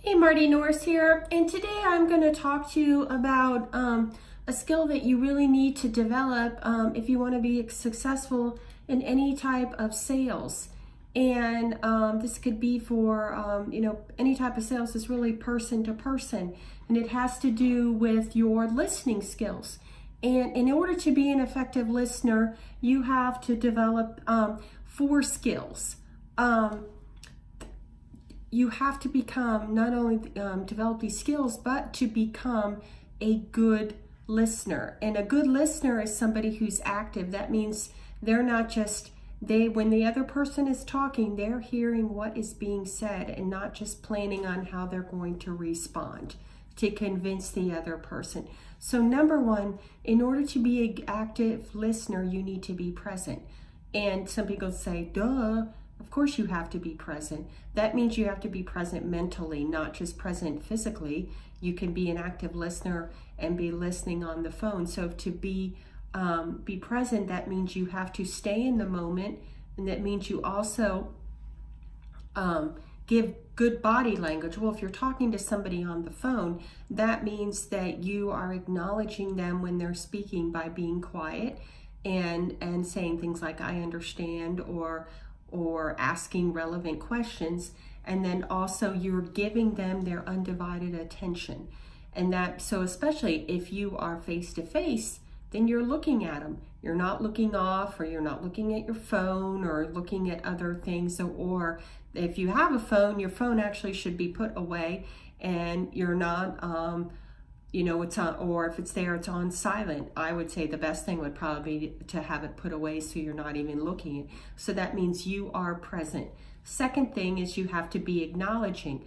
Hey, Marty Norris here, and today I'm going to talk to you about a skill that you really need to develop if you want to be successful in any type of sales. And this could be for, any type of sales is really person to person, and it has to do with your listening skills. And in order to be an effective listener, you have to develop 4 skills. You have to become, not only develop these skills, but to become a good listener. And a good listener is somebody who's active. That means they're not just, when the other person is talking, they're hearing what is being said and not just planning on how they're going to respond to convince the other person. So number 1, in order to be an active listener, you need to be present. And some people say, duh. Of course you have to be present. That means you have to be present mentally, not just present physically. You can be an active listener and be listening on the phone. So to be present, that means you have to stay in the moment, and that means you also give good body language. Well, if you're talking to somebody on the phone, that means that you are acknowledging them when they're speaking by being quiet and saying things like, I understand, or asking relevant questions. And then also you're giving them their undivided attention. And that, so especially if you are face to face, then you're looking at them. You're not looking off, or you're not looking at your phone or looking at other things. Or if you have a phone, your phone actually should be put away, and you're not it's on, or if it's there, it's on silent. I would say the best thing would probably be to have it put away so you're not even looking at it. So that means you are present. Second thing is you have to be acknowledging.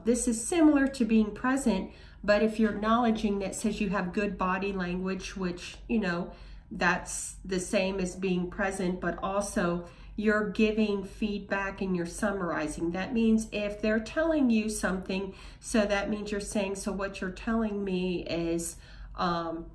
This is similar to being present, but if you're acknowledging, that says you have good body language, which, that's the same as being present, but also you're giving feedback and you're summarizing. That means if they're telling you something, so that means you're saying, so what you're telling me is, and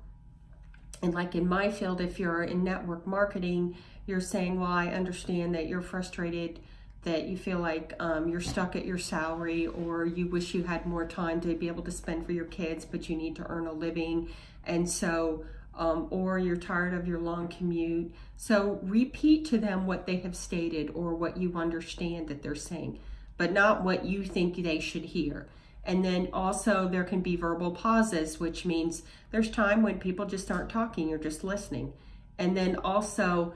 like in my field, if you're in network marketing, you're saying, well, I understand that you're frustrated, that you feel like you're stuck at your salary, or you wish you had more time to be able to spend for your kids, but you need to earn a living. And so, or you're tired of your long commute. So repeat to them what they have stated or what you understand that they're saying, but not what you think they should hear. And then also there can be verbal pauses, which means there's time when people just aren't talking, you're just listening. And then also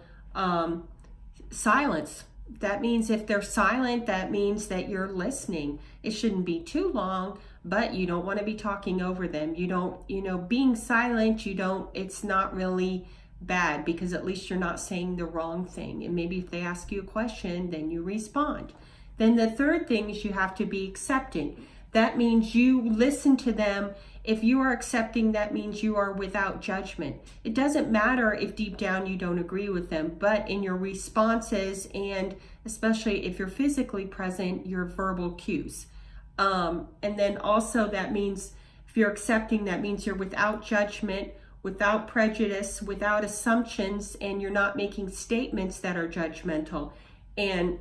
silence. That means if they're silent, that means that you're listening. It shouldn't be too long, but you don't want to be talking over them. You don't, being silent, it's not really bad, because at least you're not saying the wrong thing. And maybe if they ask you a question, then you respond. Then the third thing is you have to be accepting. That means you listen to them. If you are accepting, that means you are without judgment. It doesn't matter if deep down you don't agree with them, but in your responses, and especially if you're physically present, your verbal cues. And then also that means if you're accepting, that means you're without judgment, without prejudice, without assumptions, and you're not making statements that are judgmental. And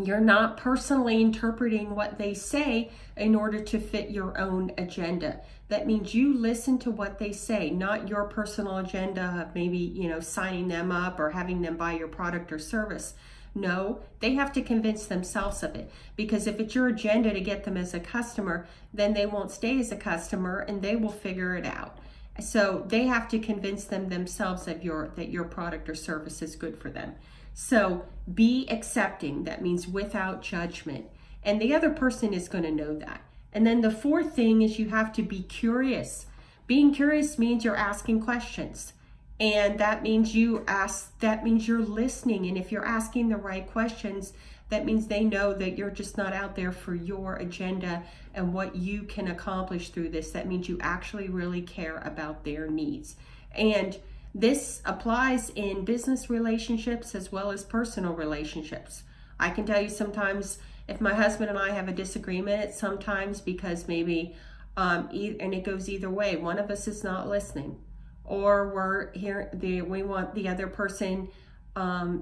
you're not personally interpreting what they say in order to fit your own agenda. That means you listen to what they say, not your personal agenda of maybe, signing them up or having them buy your product or service. No, they have to convince themselves of it, because if it's your agenda to get them as a customer, then they won't stay as a customer and they will figure it out. So they have to convince themselves that your product or service is good for them. So be accepting. That means without judgment. And the other person is going to know that. And then the fourth thing is you have to be curious. Being curious means you're asking questions. And that means you're listening. And if you're asking the right questions, that means they know that you're just not out there for your agenda and what you can accomplish through this. That means you actually really care about their needs. And this applies in business relationships as well as personal relationships. I can tell you sometimes if my husband and I have a disagreement, it's sometimes because maybe, and it goes either way. One of us is not listening, or we want the other person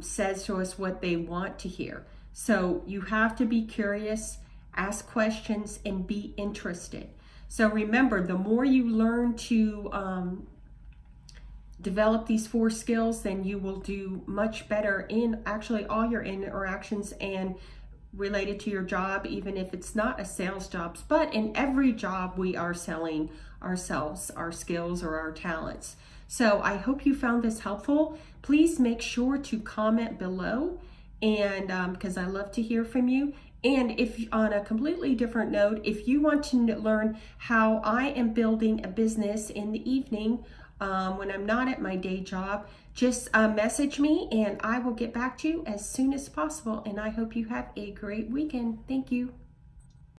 says to us what they want to hear. So you have to be curious ask questions, and be interested. So remember, the more you learn to develop these 4 skills, then you will do much better in actually all your interactions and related to your job, even if it's not a sales job. But in every job, we are selling ourselves, our skills, or our talents. So I hope you found this helpful. Please make sure to comment below, and because I love to hear from you. And if on a completely different note, if you want to learn how I am building a business in the evening when I'm not at my day job, just message me and I will get back to you as soon as possible. And I hope you have a great weekend. Thank you.